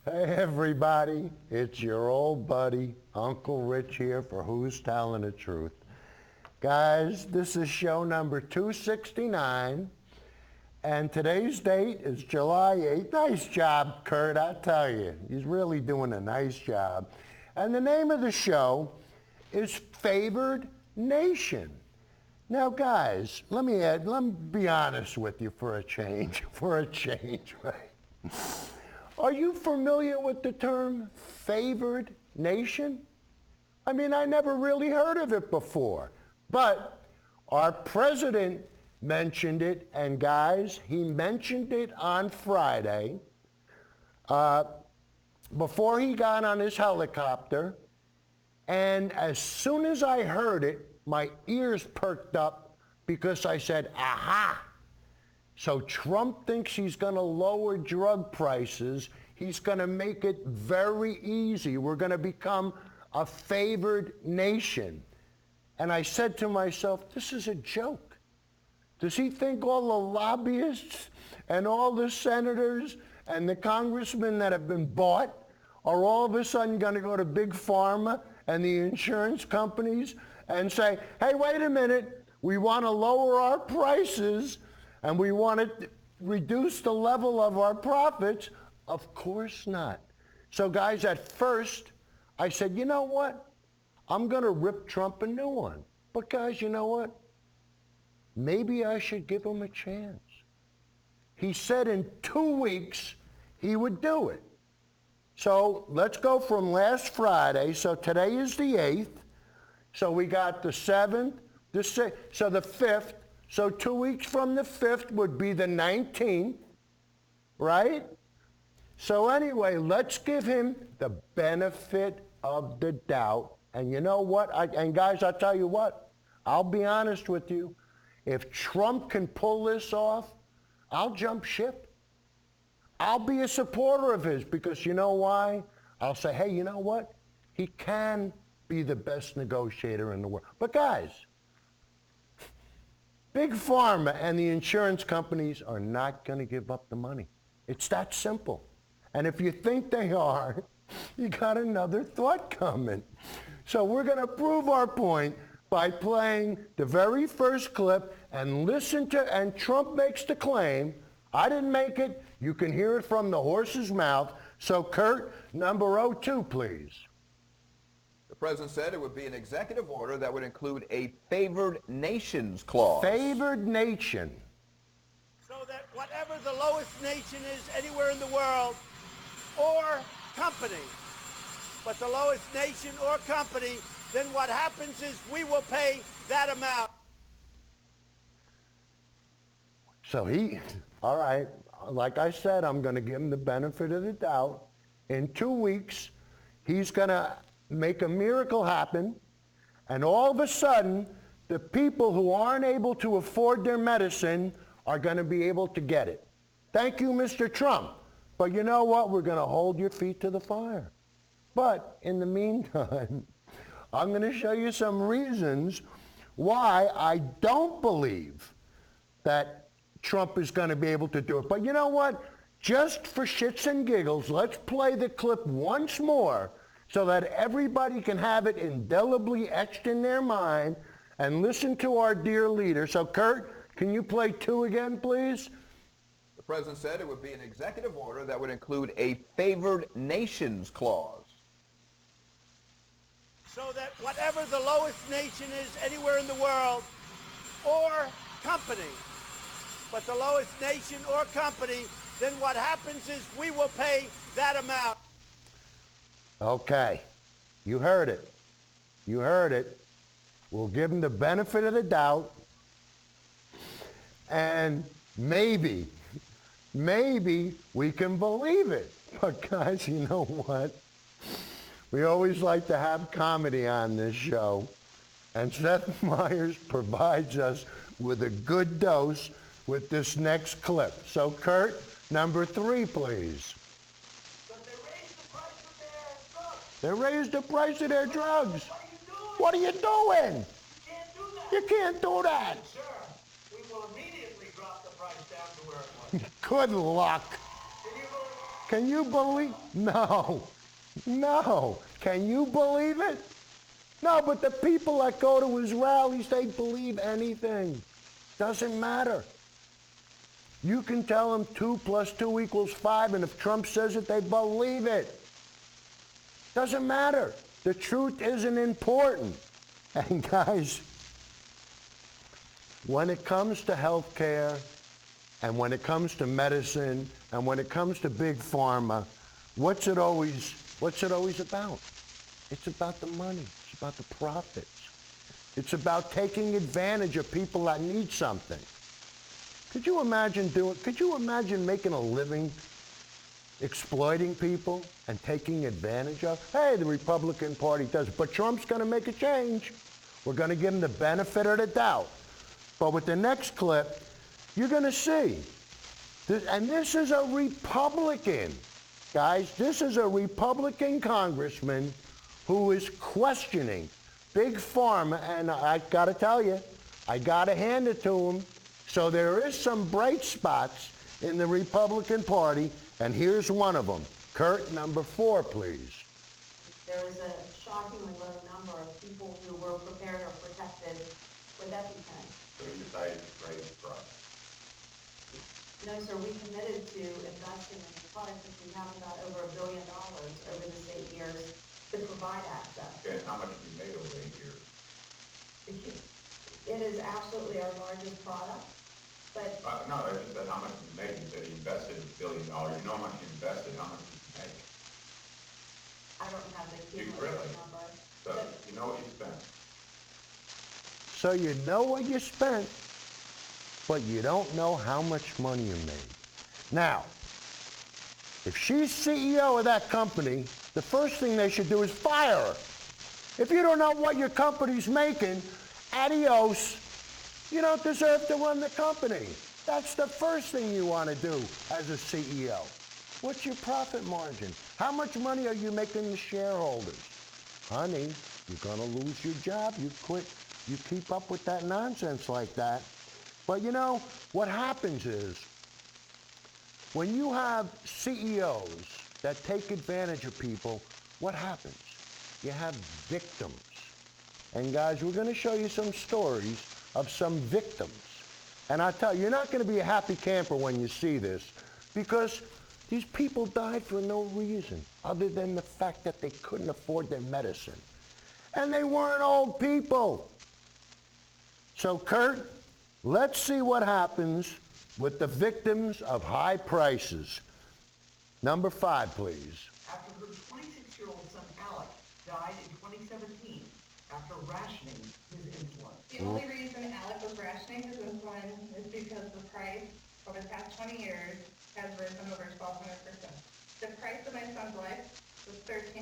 Hey everybody, it's your old buddy, Uncle Rich here for Who's Telling the Truth. Guys, this is show number 269, and today's date is July 8th. Nice job, Kurt, I tell you. He's really doing a nice job. And the name of the show is Favored Nation. Now guys, let me be honest with you for a change, right? Are you familiar with the term favored nation? I mean, I never really heard of it before, but our president mentioned it, and guys, he mentioned it on Friday before he got on his helicopter, and as soon as I heard it, my ears perked up because I said, aha! So Trump thinks he's going to lower drug prices. He's going to make it very easy. We're going to become a favored nation. And I said to myself, this is a joke. Does he think all the lobbyists and all the senators and the congressmen that have been bought are all of a sudden going to go to Big Pharma and the insurance companies and say, hey, wait a minute, we want to lower our prices and we want to reduce the level of our profits? Of course not. So guys, at first, I said, you know what? I'm going to rip Trump a new one. But guys, you know what? Maybe I should give him a chance. He said in 2 weeks he would do it. So let's go from last Friday. So today is the 8th. So we got the 7th, the 6th, so the 5th. So 2 weeks from the 5th would be the 19th, right? So anyway, let's give him the benefit of the doubt. And you know what? And guys, I'll tell you what. I'll be honest with you. If Trump can pull this off, I'll jump ship. I'll be a supporter of his because you know why? I'll say, hey, you know what? He can be the best negotiator in the world. But guys, Big Pharma and the insurance companies are not going to give up the money. It's that simple. And if you think they are, you got another thought coming. So we're going to prove our point by playing the very first clip and listen to, and Trump makes the claim. I didn't make it. You can hear it from the horse's mouth. So Kurt, number 02, please. The president said it would be an executive order that would include a favored nations clause. Favored nation. So that whatever the lowest nation is anywhere in the world or company, but the lowest nation or company, then what happens is we will pay that amount. So all right, like I said, I'm going to give him the benefit of the doubt. In 2 weeks, he's going to make a miracle happen, and all of a sudden, the people who aren't able to afford their medicine are going to be able to get it. Thank you, Mr. Trump. But you know what? We're going to hold your feet to the fire. But in the meantime, I'm going to show you some reasons why I don't believe that Trump is going to be able to do it. But you know what? Just for shits and giggles, let's play the clip once more so that everybody can have it indelibly etched in their mind and listen to our dear leader. So Kurt, can you play 2 again, please? The president said it would be an executive order that would include a favored nations clause. So that whatever the lowest nation is anywhere in the world or company, but the lowest nation or company, then what happens is we will pay that amount. Okay, you heard it. You heard it. We'll give him the benefit of the doubt. And maybe we can believe it. But guys, you know what? We always like to have comedy on this show. And Seth Meyers provides us with a good dose with this next clip. So Kurt, number 3, please. They raised the price of their drugs. What are you doing? You can't do that. Sir, we will immediately drop the price down to where it was. Good luck. Can you believe? No. No. Can you believe it? No, but the people that go to his rallies, they believe anything. Doesn't matter. You can tell them 2 + 2 = 5, and if Trump says it, they believe it. Doesn't matter. The truth isn't important. And guys, when it comes to health care, and when it comes to medicine, and when it comes to Big Pharma, what's it always about? It's about the money. It's about the profits. It's about taking advantage of people that need something. Could you imagine making a living exploiting people and taking advantage of? Hey, the Republican Party does it, but Trump's going to make a change. We're going to give him the benefit of the doubt. But with the next clip, you're going to see. And this is a Republican. Guys, this is a Republican congressman who is questioning Big Pharma, and I got to tell you, I got to hand it to him. So there is some bright spots in the Republican Party, and here's one of them. Kurt, number 4, please. There was a shockingly low number of people who were prepared or protected with EpiPen. So you decided to trade the product? No, sir, we committed to investing in the product because we have about over $1 billion over this 8 years to provide access. And how much have you made over 8 years? It is absolutely our largest product, but No, I just said how much you made. You said you invested $1 billion. You know how much you invested, how much did you make? I don't have the You cumulative really? number. So you know what you spent. So you know what you spent, but you don't know how much money you made. Now, if she's CEO of that company, the first thing they should do is fire her. If you don't know what your company's making, adios. You don't deserve to run the company. That's the first thing you want to do as a CEO. What's your profit margin? How much money are you making the shareholders? Honey, you're going to lose your job. You quit. You keep up with that nonsense like that. But you know, what happens is, when you have CEOs that take advantage of people, what happens? You have victims. And guys, we're going to show you some stories of some victims. And I tell you, you're not going to be a happy camper when you see this, because these people died for no reason other than the fact that they couldn't afford their medicine. And they weren't old people. So Kurt, let's see what happens with the victims of high prices. Number 5, please. After her 26-year-old son Alec died in 2017 after rationing his insulin. The only reason Alec was rationing his insulin is because the price over the past 20 years has risen over 1,200%. The price of my son's life was $1,300 a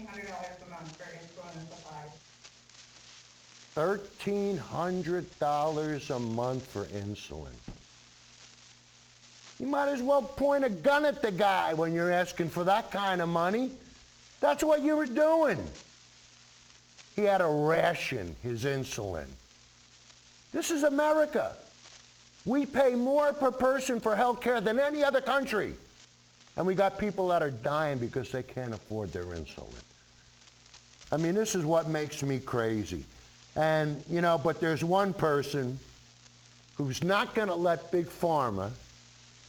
month for insulin and supplies. $1,300 a month for insulin. You might as well point a gun at the guy when you're asking for that kind of money. That's what you were doing. He had to ration his insulin. This is America. We pay more per person for health care than any other country. And we got people that are dying because they can't afford their insulin. I mean, this is what makes me crazy. And, you know, but there's one person who's not going to let Big Pharma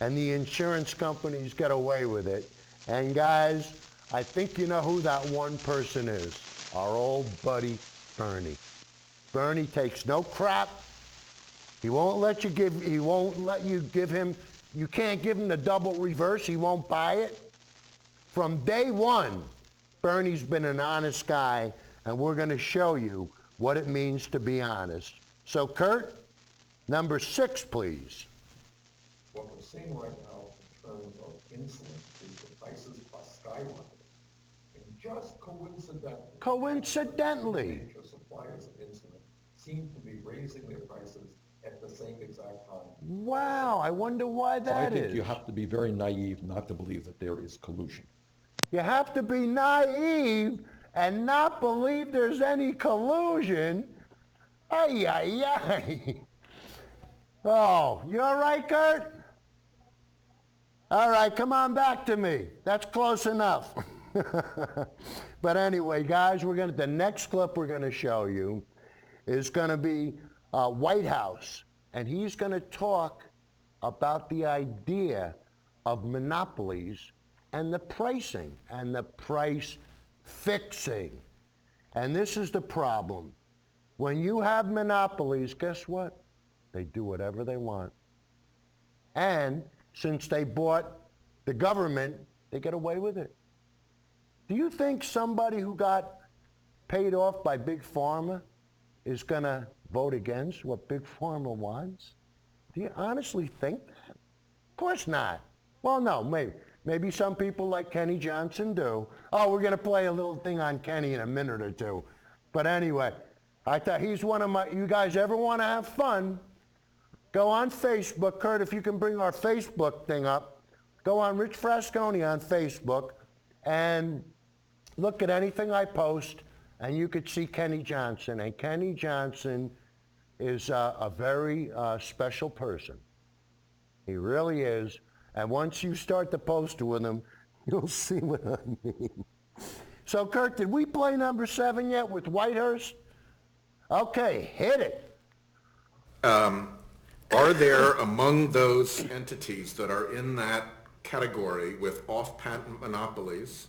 and the insurance companies get away with it. And guys, I think you know who that one person is. Our old buddy, Bernie. Bernie takes no crap. He won't let you give him, you can't give him the double reverse. He won't buy it. From day one, Bernie's been an honest guy, and we're going to show you what it means to be honest. So Kurt, number 6, please. What we're seeing right now in terms of insulin is the prices are skyrocketing. And just coincidentally, major suppliers of insulin seem to be raising their prices at the same exact time. Wow, I wonder why that is. I think you have to be very naive not to believe that there is collusion. You have to be naive and not believe there's any collusion. Ay, ay, ay. Oh, you all right, Kurt? All right, come on back to me. That's close enough. But anyway, guys, the next clip we're going to show you is going to be White House, and he's going to talk about the idea of monopolies and the pricing and the price fixing. And this is the problem. When you have monopolies, guess what? They do whatever they want. And since they bought the government, they get away with it. Do you think somebody who got paid off by Big Pharma is going to vote against what Big Pharma wants? Do you honestly think that? Of course not. Well, no, maybe. Maybe some people like Kenny Johnson do. Oh, we're going to play a little thing on Kenny in a minute or two. But anyway, I thought he's one of my, you guys ever want to have fun, go on Facebook. Kurt, if you can bring our Facebook thing up, go on Rich Frasconi on Facebook and look at anything I post, and you could see Kenny Johnson. And Kenny Johnson is a very special person. He really is. And once you start to post with him, you'll see what I mean. So, Kurt, did we play number 7 yet with Whitehurst? Okay, hit it. Are there among those entities that are in that category with off-patent monopolies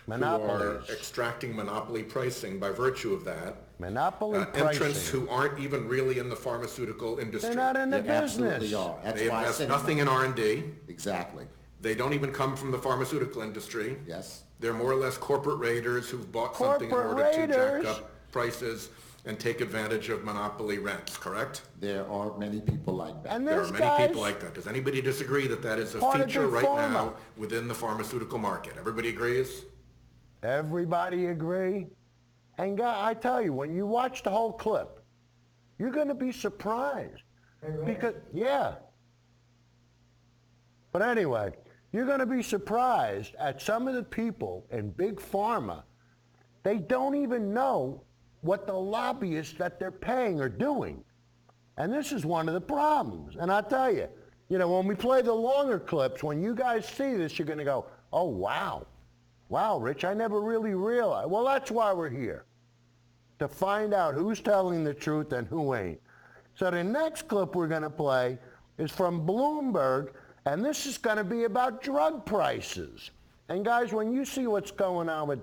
who are extracting monopoly pricing by virtue of that? Monopoly pricing. Entrants who aren't even really in the pharmaceutical industry. They're not in the They business. absolutely are. That's They why I invest said nothing in R&D. Exactly. They don't even come from the pharmaceutical industry. Yes. They're more or less corporate raiders who've bought something in order to jack up prices and take advantage of monopoly rents, correct? There are many people like that. And There this are many people like that. Does anybody disagree that that is a part of feature Big right Pharma. now within the pharmaceutical market? Everybody agrees? Everybody agree? And I tell you, when you watch the whole clip, you're going to be surprised. Because, yeah. But anyway, you're going to be surprised at some of the people in Big Pharma. They don't even know what the lobbyists that they're paying are doing. And this is one of the problems. And I tell you, when we play the longer clips, when you guys see this, you're going to go, oh, wow. Wow, Rich, I never really realized. Well, that's why we're here, to find out who's telling the truth and who ain't. So the next clip we're going to play is from Bloomberg, and this is going to be about drug prices. And guys, when you see what's going on with,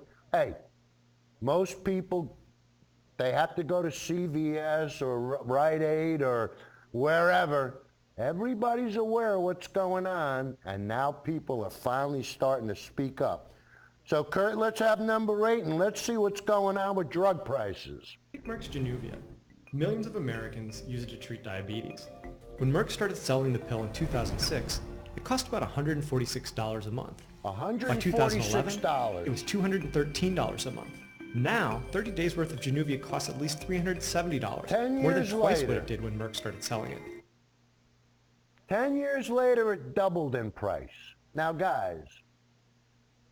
most people, they have to go to CVS or Rite Aid or wherever. Everybody's aware of what's going on, and now people are finally starting to speak up. So, Kurt, let's have number 8, and let's see what's going on with drug prices. Merck's Januvia. Millions of Americans use it to treat diabetes. When Merck started selling the pill in 2006, it cost about $146 a month. $146. By 2011, it was $213 a month. Now, 30 days worth of Januvia costs at least $370, 10 more than years twice later. what it did when Merck started selling it. 10 years later, it doubled in price. Now, guys,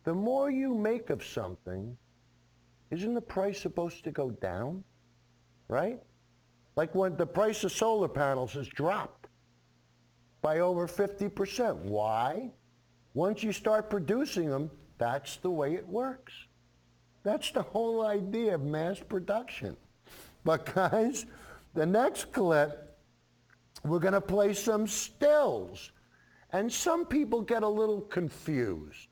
the more you make of something, isn't the price supposed to go down? Right? Like when the price of solar panels has dropped by over 50%. Why? Once you start producing them, that's the way it works. That's the whole idea of mass production. But guys, the next clip, we're going to play some stills. And some people get a little confused,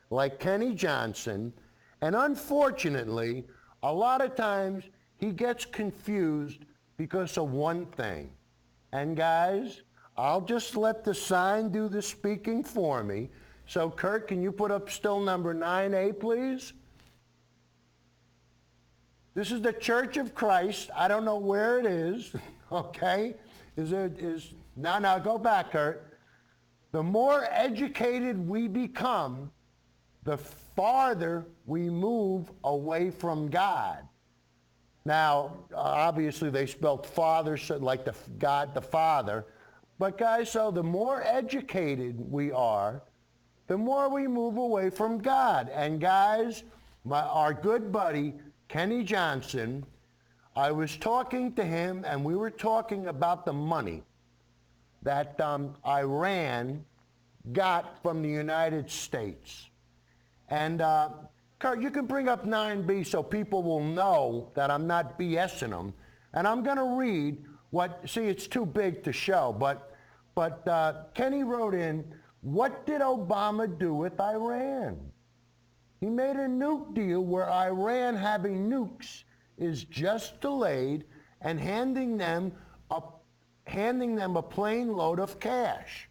like Kenny Johnson. And unfortunately, a lot of times he gets confused because of one thing. And guys, I'll just let the sign do the speaking for me. So Kurt, can you put up still number 9A, please? This is the Church of Christ. I don't know where it is, okay? Now go back, Kurt. The more educated we become, the farther we move away from God. Now, obviously they spelled father like God the Father. But guys, so the more educated we are, the more we move away from God. And guys, our good buddy, Kenny Johnson, I was talking to him and we were talking about the money that Iran got from the United States. And Kurt, you can bring up 9B so people will know that I'm not BSing them. And I'm going to read what, see, it's too big to show, but Kenny wrote in, what did Obama do with Iran? He made a nuke deal where Iran having nukes is just delayed and handing them a plane load of cash.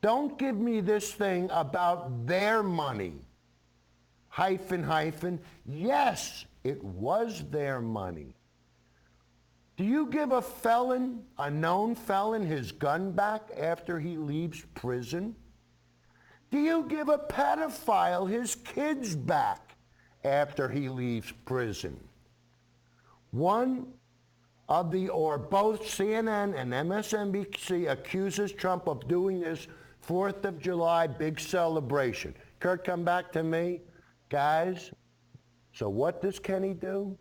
Don't give me this thing about their money. Hyphen, hyphen. Yes, it was their money. Do you give a felon, a known felon, his gun back after he leaves prison? Do you give a pedophile his kids back after he leaves prison? One of the, or both CNN and MSNBC accuses Trump of doing this 4th of July big celebration. Kurt, come back to me. Guys, so what does Kenny do?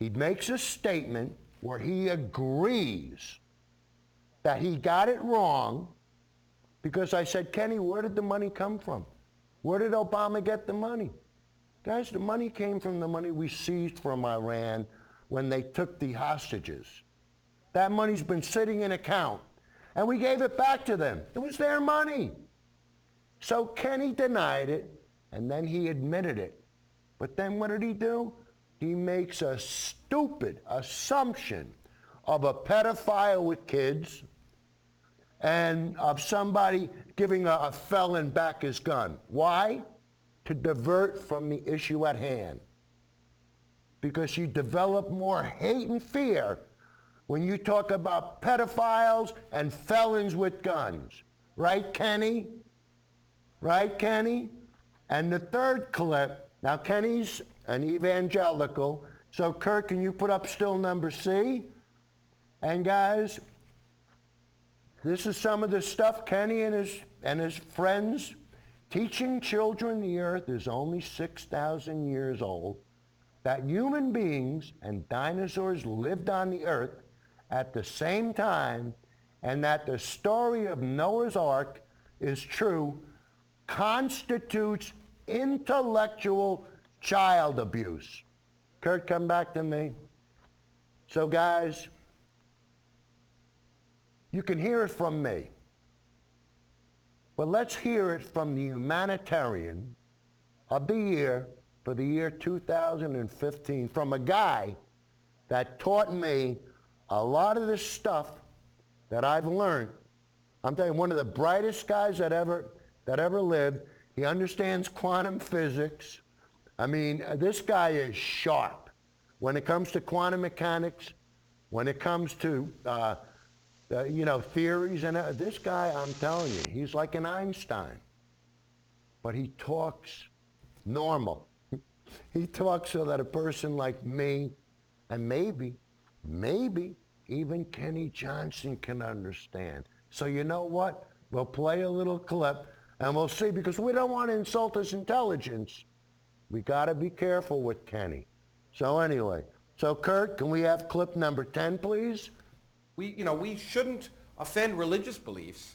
He makes a statement where he agrees that he got it wrong because I said, Kenny, where did the money come from? Where did Obama get the money? Guys, the money came from the money we seized from Iran when they took the hostages. That money's been sitting in account, and we gave it back to them. It was their money. So Kenny denied it, and then he admitted it. But then what did he do? He makes a stupid assumption of a pedophile with kids and of somebody giving a felon back his gun. Why? To divert from the issue at hand. Because you develop more hate and fear when you talk about pedophiles and felons with guns. Right, Kenny? Right, Kenny? And the third clip, now Kenny's an evangelical, so Kurt, can you put up still number C? And guys, this is some of the stuff Kenny and his friends teaching children the earth is only 6,000 years old, that human beings and dinosaurs lived on the earth at the same time, and that the story of Noah's Ark is true, constitutes intellectual child abuse. Kurt, come back to me. So guys, you can hear it from me, but let's hear it from the humanitarian of the year for the year 2015, from a guy that taught me a lot of this stuff that I've learned. I'm telling you, one of the brightest guys that ever lived. He understands quantum physics. I mean, this guy is sharp when it comes to quantum mechanics, when it comes to theories, and this guy, I'm telling you, he's like an Einstein, but he talks normal. He talks so that a person like me, and maybe even Kenny Johnson can understand. So you know what? We'll play a little clip and we'll see, because we don't want to insult his intelligence. We got to be careful with Kenny. So anyway, so Kurt, can we have clip number 10, please? We shouldn't offend religious beliefs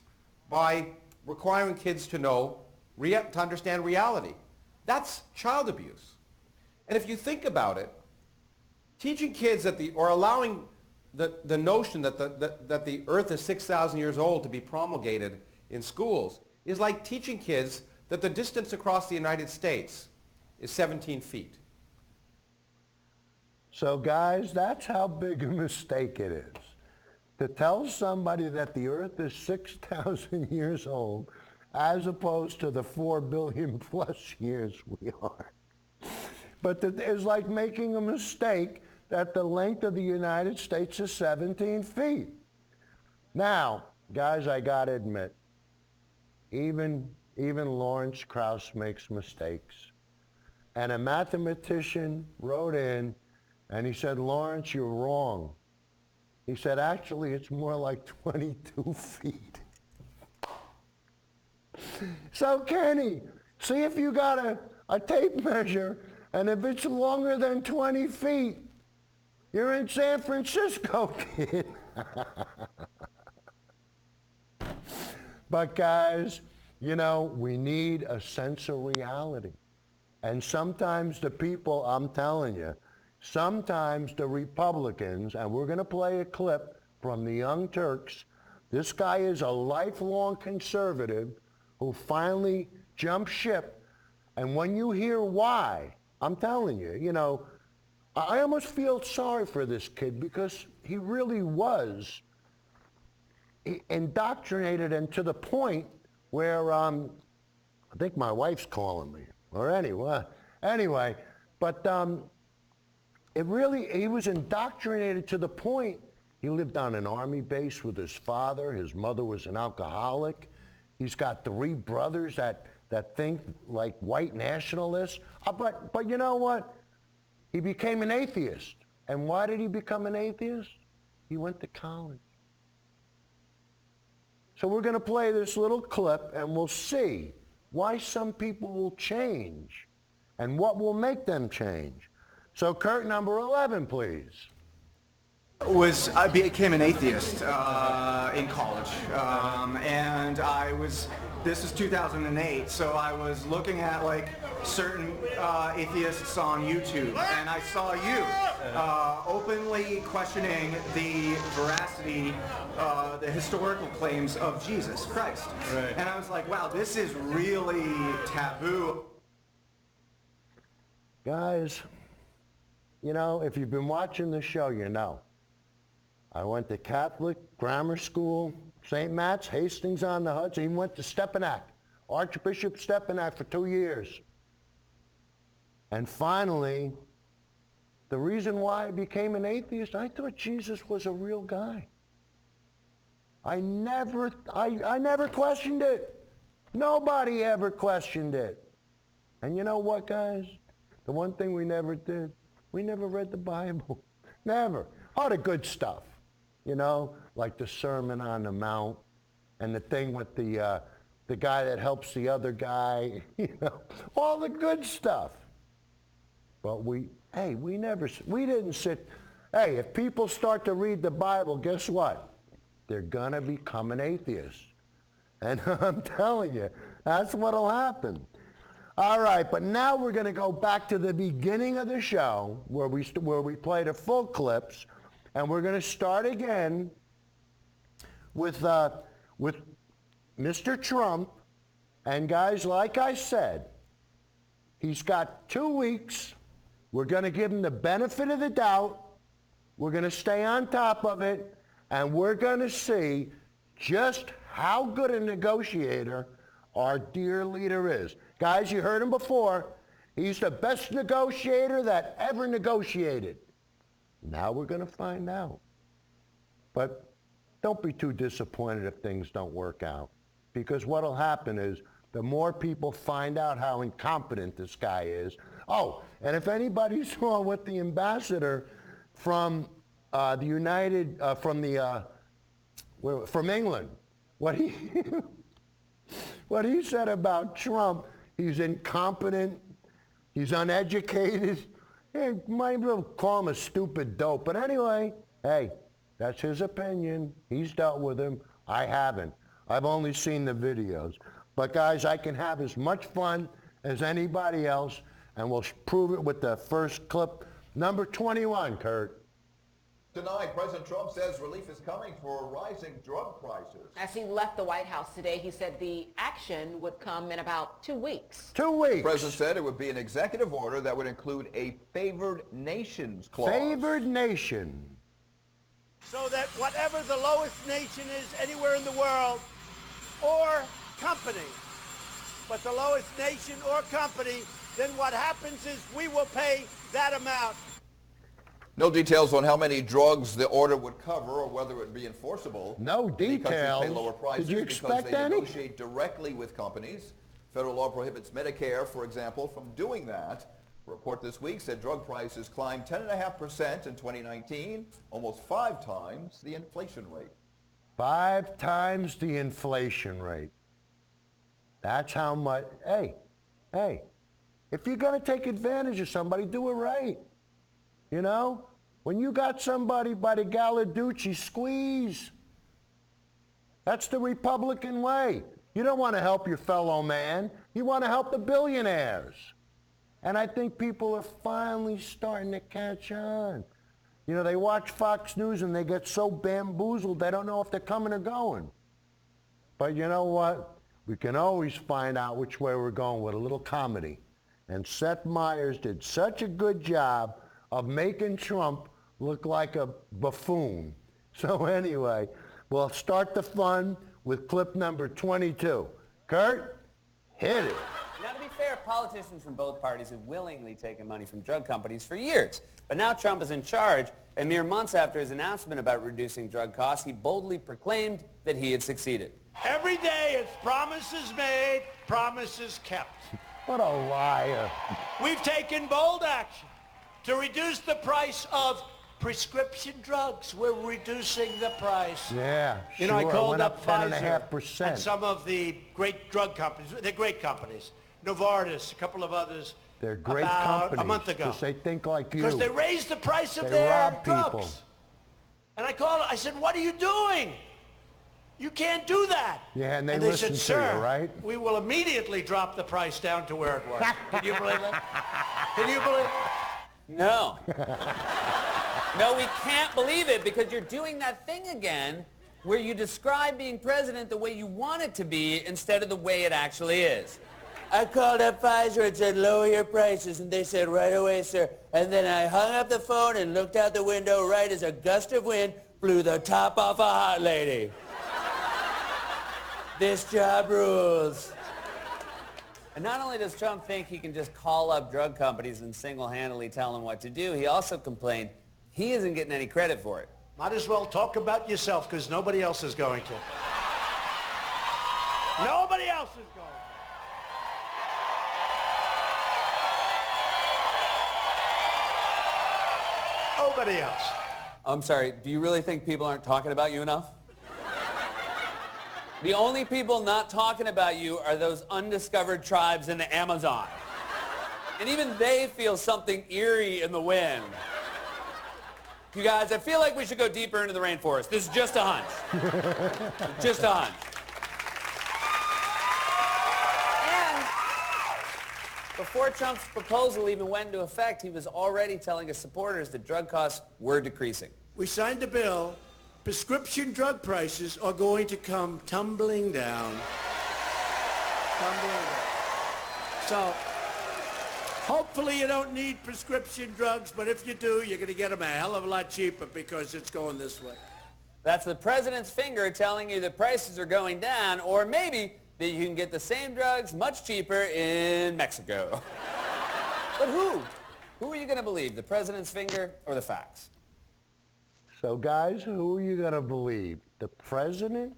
by requiring kids to understand reality. That's child abuse. And if you think about it, teaching kids or allowing the notion that the earth is 6,000 years old to be promulgated in schools is like teaching kids that the distance across the United States is 17 feet. So guys, that's how big a mistake it is. To tell somebody that the earth is 6,000 years old as opposed to the 4 billion plus years we are. But it's like making a mistake that the length of the United States is 17 feet. Now, guys, I gotta admit, even Lawrence Krauss makes mistakes. And a mathematician wrote in and he said, Lawrence, you're wrong. He said, actually, it's more like 22 feet. So Kenny, see if you got a tape measure, and if it's longer than 20 feet, you're in San Francisco, kid. But guys, you know, we need a sense of reality. And sometimes the people, I'm telling you, sometimes the Republicans, and we're going to play a clip from the Young Turks. This guy is a lifelong conservative who finally jumped ship. And when you hear why, I'm telling you, you know, I almost feel sorry for this kid because he really was indoctrinated, and to the point where I think my wife's calling me, or anyway, but he was indoctrinated to the point he lived on an army base with his father. His mother was an alcoholic. He's got 3 brothers that think like white nationalists. But you know what? He became an atheist. And why did he become an atheist? He went to college. So we're going to play this little clip and we'll see why some people will change and what will make them change. So Kurt, number 11, please. I became an atheist in college, and this is 2008, so I was looking at like certain atheists on YouTube, and I saw you openly questioning the veracity, the historical claims of Jesus Christ. Right. And I was like, wow, this is really taboo. Guys, you know, if you've been watching the show, you know. I went to Catholic grammar school, St. Matt's, Hastings-on-the-Hudson. Even went to Stepinac, Archbishop Stepinac for 2 years. And finally, the reason why I became an atheist, I thought Jesus was a real guy. I never questioned it. Nobody ever questioned it. And you know what, guys? The one thing we never did, we never read the Bible. Never. All the good stuff. You know, like the Sermon on the Mount and the thing with the guy that helps the other guy, you know, all the good stuff. But we didn't sit, hey, if people start to read the Bible, guess what? They're going to become an atheist. And I'm telling you, that's what'll happen. All right, but now we're going to go back to the beginning of the show where we played the full clips. And we're going to start again with Mr. Trump. And guys, like I said, he's got 2 weeks. We're going to give him the benefit of the doubt. We're going to stay on top of it. And we're going to see just how good a negotiator our dear leader is. Guys, you heard him before. He's the best negotiator that ever negotiated. Now we're going to find out. But don't be too disappointed if things don't work out. Because what will happen is the more people find out how incompetent this guy is. Oh, and if anybody saw what the ambassador from from England, what he said about Trump, he's incompetent, he's uneducated. Yeah, might as well call him a stupid dope. But anyway, hey, that's his opinion. He's dealt with him. I haven't. I've only seen the videos. But guys, I can have as much fun as anybody else, and we'll prove it with the first clip. Number 21, Kurt. Tonight, President Trump says relief is coming for rising drug prices. As he left the White House today, he said the action would come in about 2 weeks. 2 weeks. The president said it would be an executive order that would include a favored nations clause. Favored nation. So that whatever the lowest nation is anywhere in the world, or company, but the lowest nation or company, then what happens is we will pay that amount. No details on how many drugs the order would cover or whether it would be enforceable. No details. Pay lower prices. Did you expect because they any? negotiate directly with companies. Federal law prohibits Medicare, for example, from doing that. A report this week said drug prices climbed 10.5% in 2019, almost 5 times the inflation rate. 5 times the inflation rate. That's how much. Hey, if you're going to take advantage of somebody, do it right. You know, when you got somebody by the Galaducci squeeze, That's the Republican way. You don't want to help your fellow man. You want to help the billionaires. And I think people are finally starting to catch on. You know, they watch Fox News and they get so bamboozled they don't know if they're coming or going. But you know what? We can always find out which way we're going with a little comedy. And Seth Meyers did such a good job of making Trump look like a buffoon. So anyway, we'll start the fun with clip number 22. Kurt, hit it. Now, to be fair, politicians from both parties have willingly taken money from drug companies for years. But now Trump is in charge, and mere months after his announcement about reducing drug costs, he boldly proclaimed that he had succeeded. Every day it's promises made, promises kept. What a liar. We've taken bold action to reduce the price of prescription drugs. We're reducing the price. Yeah, You know, I sure. called Went up Pfizer 10.5%. and some of the great drug companies. They're great companies. Novartis, a couple of others. They're great about companies. a month ago. Because they think like you. Because they raised the price of They their rob drugs. people. And I called. I said, "What are you doing? You can't do that." Yeah, and they said, listen to "Sir, you, right? we will immediately drop the price down to where it was." Can you believe it? Can you believe it? No. No, we can't believe it because you're doing that thing again where you describe being president the way you want it to be instead of the way it actually is. I called up Pfizer and said, lower your prices, and they said, right away, sir. And then I hung up the phone and looked out the window right as a gust of wind blew the top off a hot lady. This job rules. And not only does Trump think he can just call up drug companies and single-handedly tell them what to do, he also complained he isn't getting any credit for it. Might as well talk about yourself because nobody else is going to. Nobody else is going to. Nobody else. I'm sorry, do you really think people aren't talking about you enough? The only people not talking about you are those undiscovered tribes in the Amazon. And even they feel something eerie in the wind. You guys, I feel like we should go deeper into the rainforest. This is just a hunch. Just a hunch. And before Trump's proposal even went into effect, he was already telling his supporters that drug costs were decreasing. We signed a bill. Prescription drug prices are going to come tumbling down. Tumbling down. So, hopefully you don't need prescription drugs, but if you do, you're going to get them a hell of a lot cheaper because it's going this way. That's the president's finger telling you that prices are going down, or maybe that you can get the same drugs much cheaper in Mexico. But who? Who are you going to believe, the president's finger or the facts? So guys, who are you going to believe? The president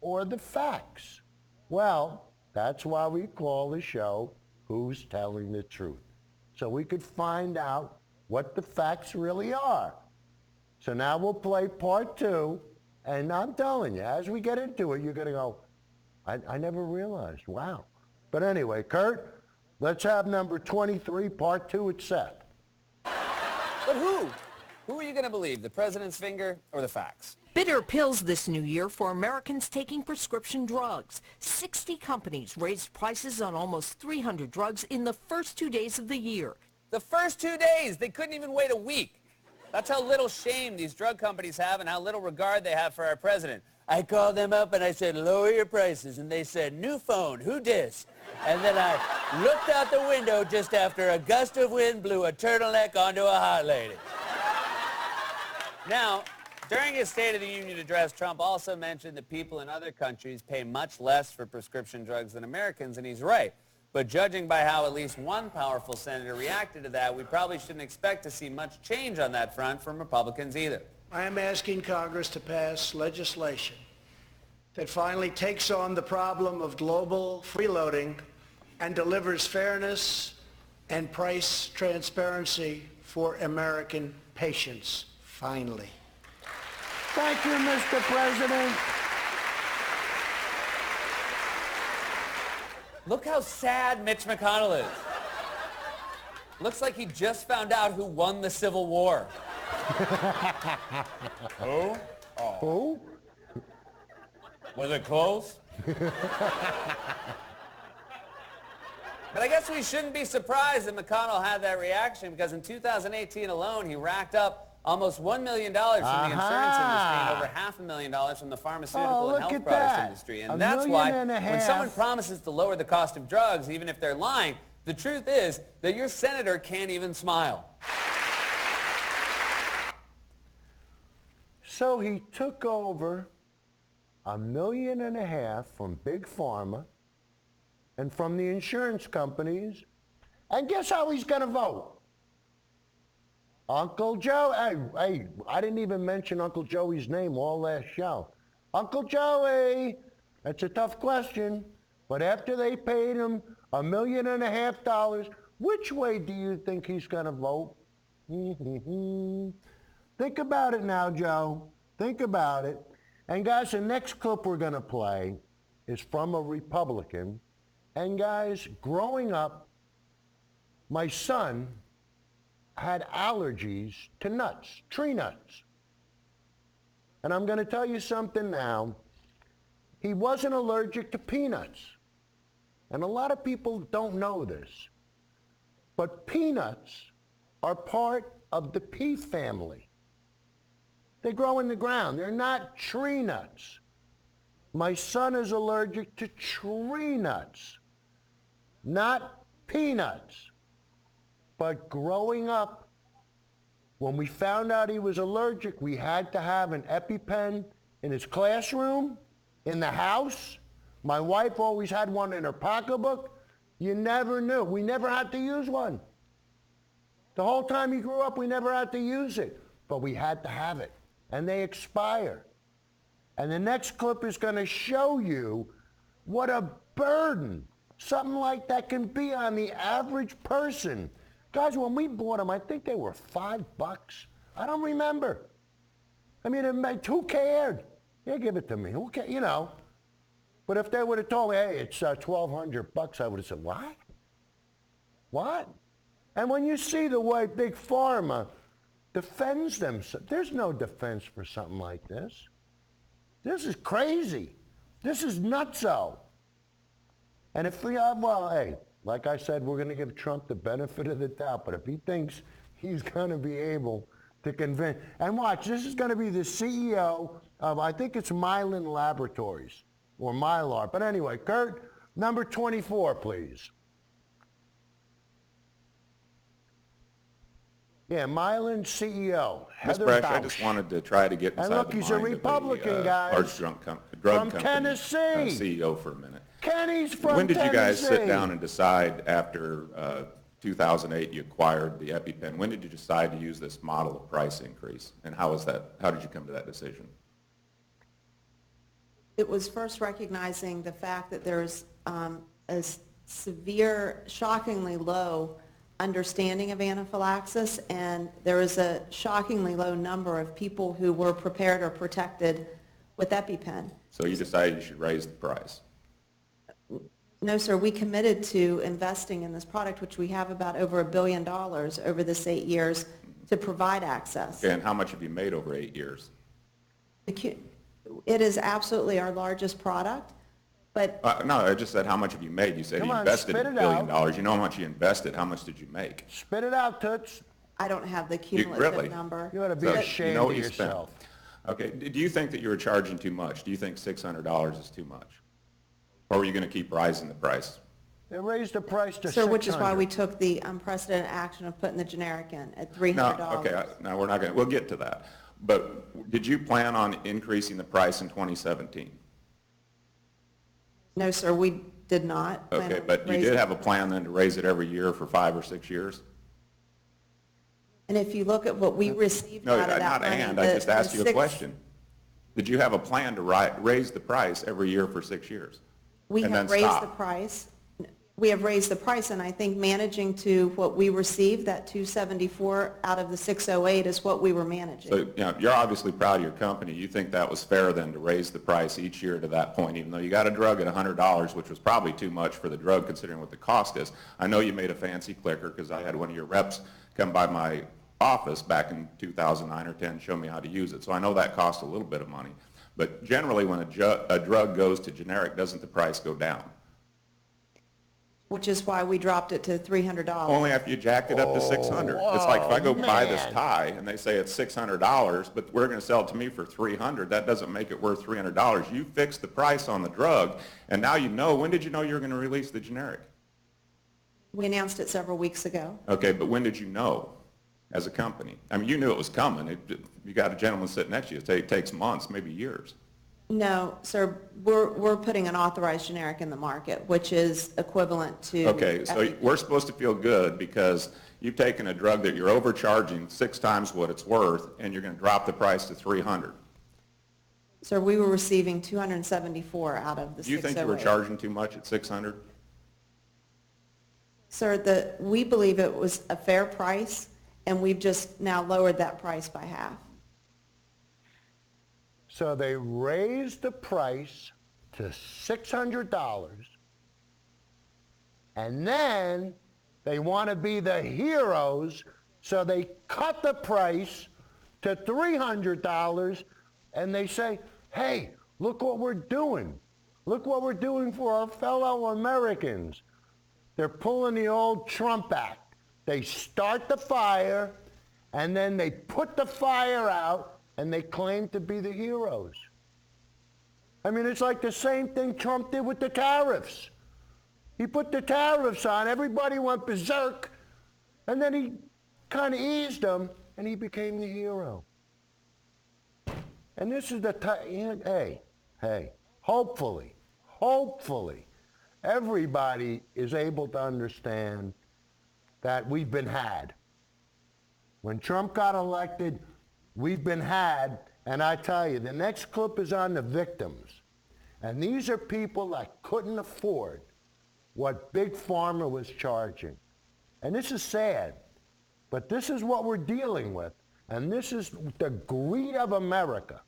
or the facts? Well, that's why we call the show Who's Telling the Truth? So we could find out what the facts really are. So now we'll play part 2, and I'm telling you, as we get into it, you're going to go, I never realized, wow. But anyway, Kurt, let's have number 23, part 2, it's set. But who? Who are you going to believe, the president's finger or the facts? Bitter pills this new year for Americans taking prescription drugs. 60 companies raised prices on almost 300 drugs in the first 2 days of the year. The first 2 days, they couldn't even wait a week. That's how little shame these drug companies have and how little regard they have for our president. I called them up and I said, lower your prices. And they said, new phone, who dis? And then I looked out the window just after a gust of wind blew a turtleneck onto a hot lady. Now, during his State of the Union address, Trump also mentioned that people in other countries pay much less for prescription drugs than Americans, and he's right. But judging by how at least one powerful senator reacted to that, we probably shouldn't expect to see much change on that front from Republicans either. I am asking Congress to pass legislation that finally takes on the problem of global freeloading and delivers fairness and price transparency for American patients, finally. Thank you, Mr. President. Look how sad Mitch McConnell is. Looks like he just found out who won the Civil War. Who? Oh. Who? Was it close? But I guess we shouldn't be surprised that McConnell had that reaction, because in 2018 alone, he racked up almost $1 million from the insurance industry and over $500,000 from the pharmaceutical and health products industry. And that's why when someone promises to lower the cost of drugs, even if they're lying, the truth is that your senator can't even smile. So he took over $1.5 million from Big Pharma and from the insurance companies, and guess how he's going to vote? Uncle Joe, hey, I didn't even mention Uncle Joey's name all last show. Uncle Joey, that's a tough question, but after they paid him $1.5 million, which way do you think he's going to vote? Think about it now, Joe. Think about it. And guys, the next clip we're going to play is from a Republican. And guys, growing up, my son had allergies to nuts, tree nuts. And I'm going to tell you something now. He wasn't allergic to peanuts. And a lot of people don't know this. But peanuts are part of the pea family. They grow in the ground. They're not tree nuts. My son is allergic to tree nuts, not peanuts. But growing up, when we found out he was allergic, we had to have an EpiPen in his classroom, in the house. My wife always had one in her pocketbook. You never knew. We never had to use one. The whole time he grew up, we never had to use it. But we had to have it. And they expire. And the next clip is going to show you what a burden something like that can be on the average person. Guys, when we bought them, I think they were $5. I don't remember. I mean, who cared? Yeah, give it to me. Who cared? You know. But if they would have told me, hey, it's $1,200, I would have said, what? What? And when you see the way Big Pharma defends themselves, there's no defense for something like this. This is crazy. This is nutso. And if we are, well, hey, like I said, we're going to give Trump the benefit of the doubt. But if he thinks he's going to be able to convince, and watch, this is going to be the CEO of, I think it's Mylan Laboratories, or Mylar. But anyway, Kurt, number 24, please. Yeah, Mylan CEO, Heather Brash, Bausch. I just wanted to try to get inside and look, the he's mind a Republican, of the, guys, large drug from company Tennessee. CEO for a minute. Kenny's from When did Tennessee. you guys sit down and decide after 2008 you acquired the EpiPen? When did you decide to use this model of price increase? And how was that? How did you come to that decision? It was first recognizing the fact that there's a severe, shockingly low understanding of anaphylaxis, and there was a shockingly low number of people who were prepared or protected with EpiPen. So you decided you should raise the price. No, sir, we committed to investing in this product, which we have about over $1 billion over this 8 years to provide access. Okay, and how much have you made over 8 years? It is absolutely our largest product, but... no, I just said how much have you made? You said you invested $1 billion. You know how much you invested. How much did you make? Spit it out, Toots. I don't have the cumulative really? number. You ought to be ashamed of yourself. Okay, do you think that you were charging too much? Do you think $600 is too much? Or are you going to keep rising the price? They raised the price to Sir, $600. which is why we took the unprecedented action of putting the generic in at $300. No, okay, no, we're not going to, we'll get to that. But did you plan on increasing the price in 2017? No, sir, we did not. Okay, but you did have a plan then to raise it every year for 5 or 6 years? And if you look at what we received No, out of that not money, and, I just asked you a question. Did you have a plan to raise the price every year for 6 years? We and have then raised stop? the price. We have raised the price, and I think managing to what we received, that 274 out of the 608 is what we were managing. So, you know, you're obviously proud of your company. You think that was fair then to raise the price each year to that point, even though you got a drug at $100, which was probably too much for the drug considering what the cost is. I know you made a fancy clicker because I had one of your reps come by my office back in 2009 or 10, show me how to use it. So I know that cost a little bit of money. But generally, when a drug goes to generic, doesn't the price go down? Which is why we dropped it to $300. Only after you jacked it up to $600. It's like if I go buy this tie and they say it's $600, but we're going to sell it to me for $300, that doesn't make it worth $300. You fixed the price on the drug, and now you know. When did you know you were going to release the generic? We announced it several weeks ago. Okay, but when did you know as a company? I mean, you knew it was coming. You got a gentleman sitting next to you. It takes months, maybe years. No, sir, we're putting an authorized generic in the market, which is equivalent to... Okay, so we're supposed to feel good because you've taken a drug that you're overcharging 6 times what it's worth, and you're going to drop the price to $300. Sir, we were receiving $274 out of the $608. Do you think you were charging too much at $600? Sir, we believe it was a fair price, and we've just now lowered that price by half. So they raised the price to $600, and then they want to be the heroes, so they cut the price to $300, and they say, hey, look what we're doing. Look what we're doing for our fellow Americans. They're pulling the old Trump Act. They start the fire, and then they put the fire out, and they claim to be the heroes. I mean, it's like the same thing Trump did with the tariffs. He put the tariffs on, everybody went berserk, and then he kind of eased them, and he became the hero. And this is the time, hey, hopefully, everybody is able to understand that we've been had. When Trump got elected, we've been had, and I tell you, the next clip is on the victims. And these are people that couldn't afford what Big Pharma was charging. And this is sad, but this is what we're dealing with. And this is the greed of America.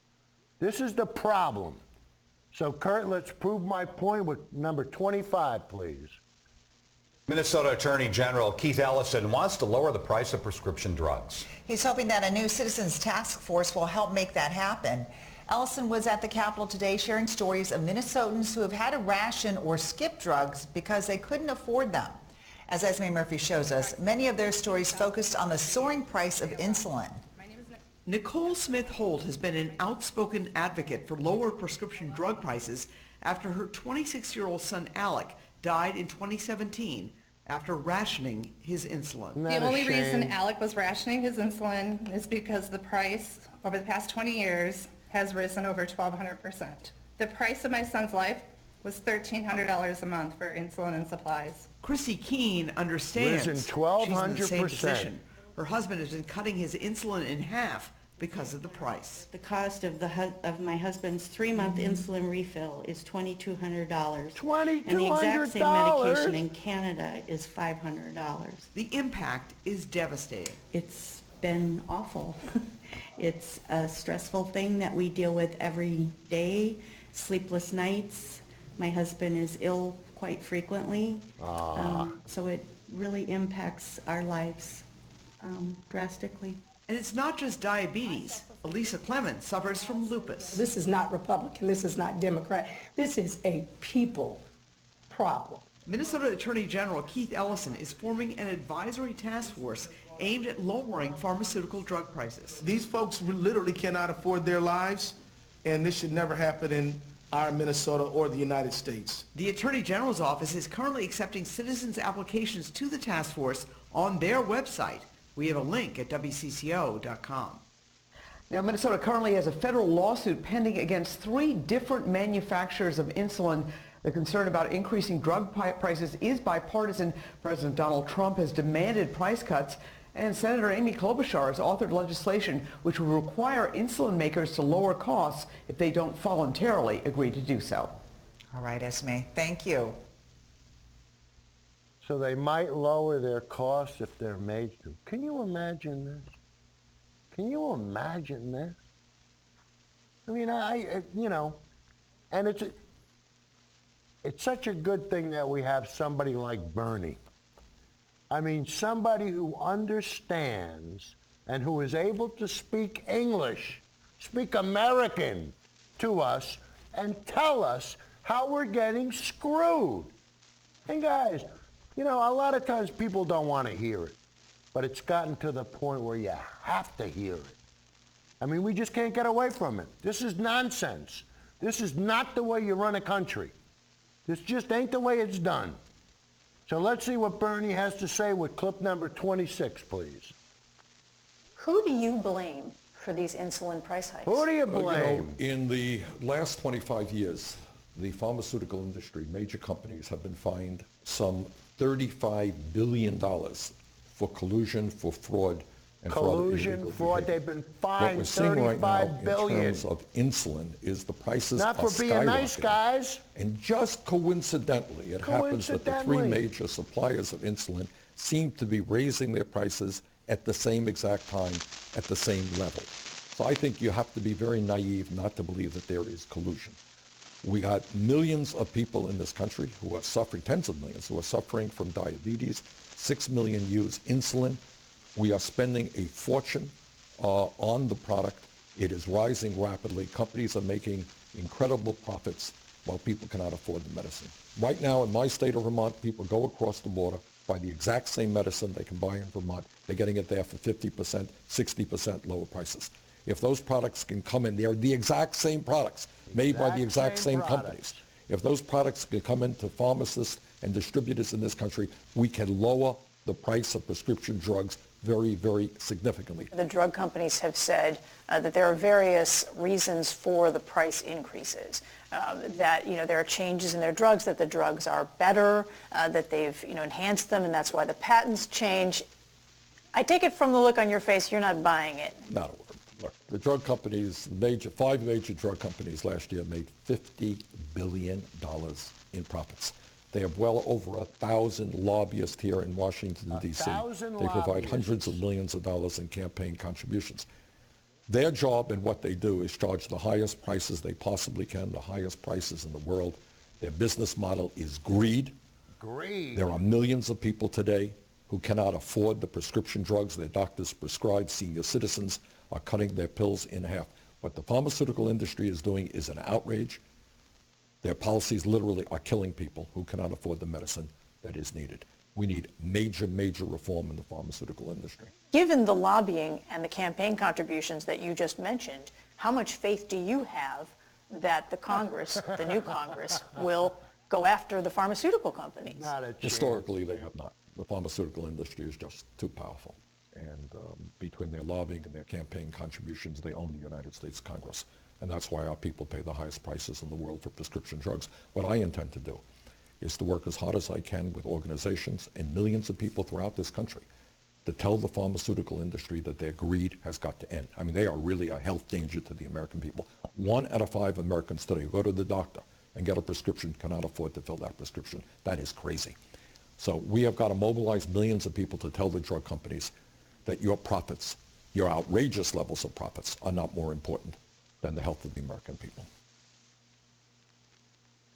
This is the problem. So, Kurt, let's prove my point with number 25, please. Minnesota Attorney General Keith Ellison wants to lower the price of prescription drugs. He's hoping that a new citizens task force will help make that happen. Ellison was at the Capitol today sharing stories of Minnesotans who have had to ration or skip drugs because they couldn't afford them. As Esme Murphy shows us, many of their stories focused on the soaring price of insulin. Nicole Smith Holt has been an outspoken advocate for lower prescription drug prices after her 26-year-old son Alec died in 2017 after rationing his insulin. The only reason Alec was rationing his insulin is because the price over the past 20 years has risen over 1,200%. The price of my son's life was $1,300 a month for insulin and supplies. Chrissy Keene understands. Risen She's in the same 1,200%. position. Her husband has been cutting his insulin in half because of the price. The cost of my husband's 3-month insulin refill is $2,200. $2,200? And the exact same medication in Canada is $500. The impact is devastating. It's been awful. It's a stressful thing that we deal with every day, sleepless nights. My husband is ill quite frequently, so it really impacts our lives drastically. And it's not just diabetes. Elisa Clemens suffers from lupus. This is not Republican. This is not Democrat. This is a people problem. Minnesota Attorney General Keith Ellison is forming an advisory task force aimed at lowering pharmaceutical drug prices. These folks literally cannot afford their lives, and this should never happen in our Minnesota or the United States. The Attorney General's office is currently accepting citizens' applications to the task force on their website. We have a link at WCCO.com. Now, Minnesota currently has a federal lawsuit pending against 3 different manufacturers of insulin. The concern about increasing drug prices is bipartisan. President Donald Trump has demanded price cuts, and Senator Amy Klobuchar has authored legislation which will require insulin makers to lower costs if they don't voluntarily agree to do so. All right, Esme, thank you. So they might lower their costs if they're made to. Can you imagine this? Can you imagine this? I mean, and it's such a good thing that we have somebody like Bernie. I mean, somebody who understands and who is able to speak English, speak American to us and tell us how we're getting screwed. And guys, you know, a lot of times people don't want to hear it, but it's gotten to the point where you have to hear it. I mean, we just can't get away from it. This is nonsense. This is not the way you run a country. This just ain't the way it's done. So let's see what Bernie has to say with clip number 26, please. Who do you blame for these insulin price hikes? Who do you blame? In the last 25 years, the pharmaceutical industry, major companies have been fined some $35 billion for collusion, for fraud, and Collusion, fraud, they've been fined what we're seeing right now $35 billion. in terms of insulin is the prices Not are for being nice, skyrocketing. guys. And just coincidentally, it happens that the three Coincidentally. major suppliers of insulin seem to be raising their prices at the same exact time, at the same level. So I think you have to be very naive not to believe that there is collusion. We got millions of people in this country who are suffering, tens of millions, who are suffering from diabetes. 6 million use insulin. We are spending a fortune on the product. It is rising rapidly. Companies are making incredible profits while people cannot afford the medicine. Right now in my state of Vermont, people go across the border, buy the exact same medicine they can buy in Vermont. They're getting it there for 50%, 60% lower prices. If those products can come in, they're the exact same products made by the exact same companies. If those products can come into pharmacists and distributors in this country, we can lower the price of prescription drugs very, very significantly. The drug companies have said that there are various reasons for the price increases. That there are changes in their drugs, that the drugs are better, that they've enhanced them, and that's why the patents change. I take it from the look on your face, you're not buying it. Not a word. Look, the drug companies, five major drug companies last year made $50 billion in profits. They have well over 1,000 lobbyists here in Washington, D.C. They provide hundreds of millions of dollars in campaign contributions. Their job and what they do is charge the highest prices they possibly can, the highest prices in the world. Their business model is greed. Greed. There are millions of people today who cannot afford the prescription drugs their doctors prescribe. Senior citizens are cutting their pills in half. What the pharmaceutical industry is doing is an outrage. Their policies literally are killing people who cannot afford the medicine that is needed. We need major, major reform in the pharmaceutical industry. Given the lobbying and the campaign contributions that you just mentioned, how much faith do you have that the Congress, the new Congress, will go after the pharmaceutical companies? Not a chance. Historically, they have not. The pharmaceutical industry is just too powerful. And between their lobbying and their campaign contributions, they own the United States Congress. And that's why our people pay the highest prices in the world for prescription drugs. What I intend to do is to work as hard as I can with organizations and millions of people throughout this country to tell the pharmaceutical industry that their greed has got to end. I mean, they are really a health danger to the American people. 1 out of 5 Americans today who go to the doctor and get a prescription cannot afford to fill that prescription. That is crazy. So we have got to mobilize millions of people to tell the drug companies that your profits, your outrageous levels of profits, are not more important than the health of the American people.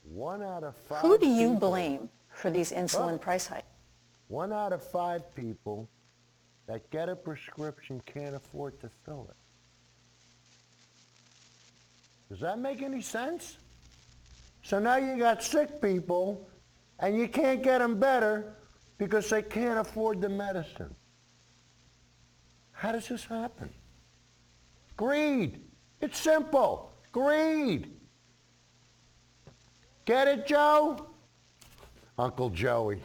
1 out of 5 Who do you people- blame for these insulin price hikes? 1 out of 5 people that get a prescription can't afford to fill it. Does that make any sense? So now you got sick people and you can't get them better because they can't afford the medicine. How does this happen? Greed. It's simple. Greed. Get it, Joe? Uncle Joey.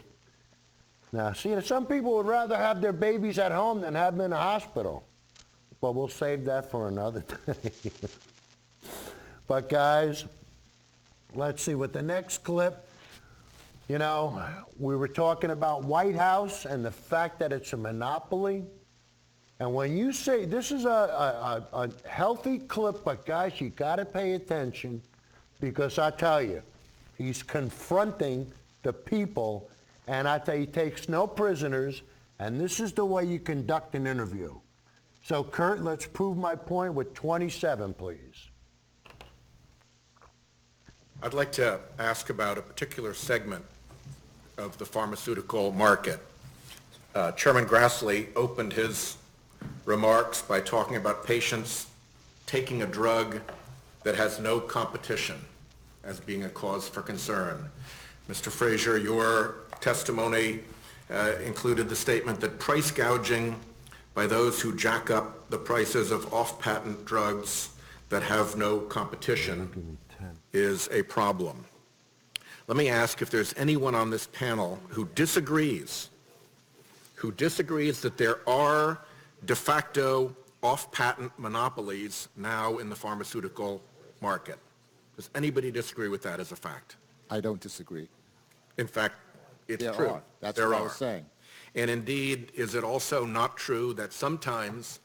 Now, see, some people would rather have their babies at home than have them in a hospital. But we'll save that for another day. But guys, let's see with the next clip. You know, we were talking about White House and the fact that it's a monopoly. And when you say, this is a healthy clip, but guys, you got to pay attention because I tell you, he's confronting the people, and I tell you, he takes no prisoners, and this is the way you conduct an interview. So Kurt, let's prove my point with 27, please. I'd like to ask about a particular segment of the pharmaceutical market. Chairman Grassley opened his remarks by talking about patients taking a drug that has no competition as being a cause for concern. Mr. Frazier, your testimony included the statement that price gouging by those who jack up the prices of off-patent drugs that have no competition is a problem. Let me ask if there's anyone on this panel who disagrees that there are de facto off-patent monopolies now in the pharmaceutical market. Does anybody disagree with that as a fact? I don't disagree. In fact, it's There true. are. That's There what I are. was saying. And indeed, is it also not true that sometimes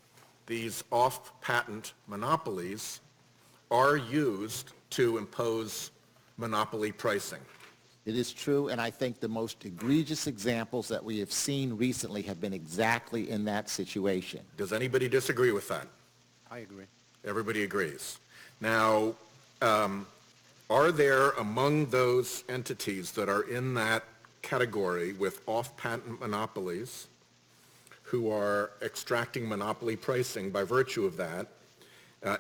these off-patent monopolies are used to impose monopoly pricing? It is true, and I think the most egregious examples that we have seen recently have been exactly in that situation. Does anybody disagree with that? I agree. Everybody agrees. Now, are there among those entities that are in that category with off-patent monopolies who are extracting monopoly pricing by virtue of that,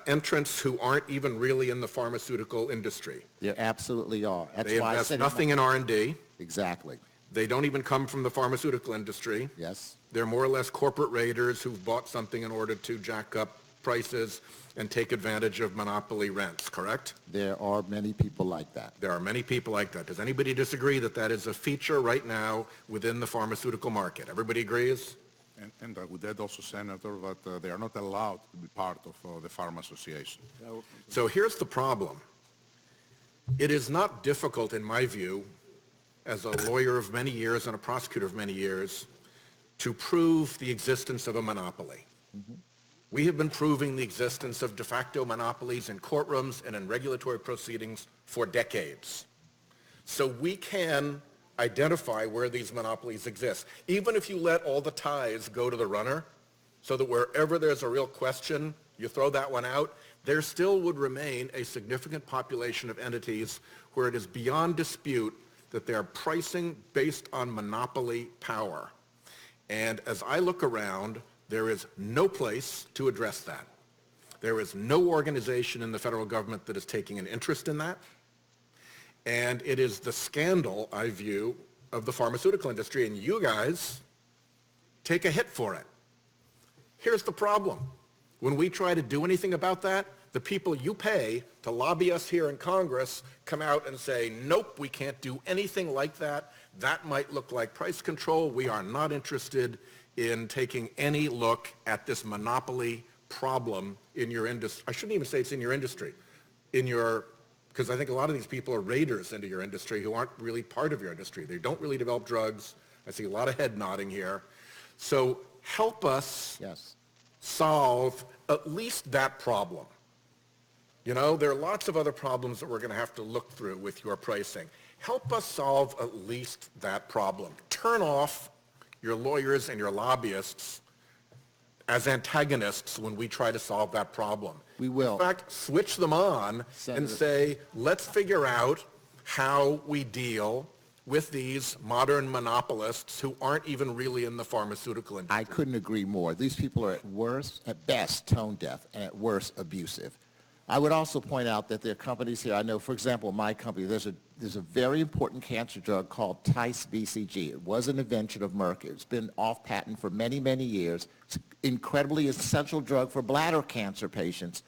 entrants who aren't even really in the pharmaceutical industry? There absolutely are. That's They why I invest said nothing in R&D. Exactly. They don't even come from the pharmaceutical industry. Yes. They're more or less corporate raiders who've bought something in order to jack up prices and take advantage of monopoly rents, correct? There are many people like that. There are many people like that. Does anybody disagree that that is a feature right now within the pharmaceutical market? Everybody agrees? And I would add also, Senator, that they are not allowed to be part of the Pharma Association. So here's the problem. It is not difficult, in my view, as a lawyer of many years and a prosecutor of many years, to prove the existence of a monopoly. We have been proving the existence of de facto monopolies in courtrooms and in regulatory proceedings for decades. So we can identify where these monopolies exist. Even if you let all the ties go to the runner, so that wherever there's a real question, you throw that one out, there still would remain a significant population of entities where it is beyond dispute that they're pricing based on monopoly power. And as I look around, there is no place to address that. There is no organization in the federal government that is taking an interest in that. And it is the scandal, I view, of the pharmaceutical industry, and you guys take a hit for it. Here's the problem. When we try to do anything about that, the people you pay to lobby us here in Congress come out and say, nope, we can't do anything like that. That might look like price control. We are not interested in taking any look at this monopoly problem in your industry. I shouldn't even say it's in your industry, because I think a lot of these people are raiders into your industry who aren't really part of your industry. They don't really develop drugs. I see a lot of head nodding here. So help us solve at least that problem. You know, there are lots of other problems that we're going to have to look through with your pricing. Help us solve at least that problem. Turn off your lawyers and your lobbyists as antagonists when we try to solve that problem. We will. In fact, switch them on and say, let's figure out how we deal with these modern monopolists who aren't even really in the pharmaceutical industry. I couldn't agree more. These people are at best tone deaf, and at worst abusive. I would also point out that there are companies here. I know, for example, my company, there's a very important cancer drug called Tice BCG. It was an invention of Merck. It's been off patent for many, many years. It's an incredibly essential drug for bladder cancer patients.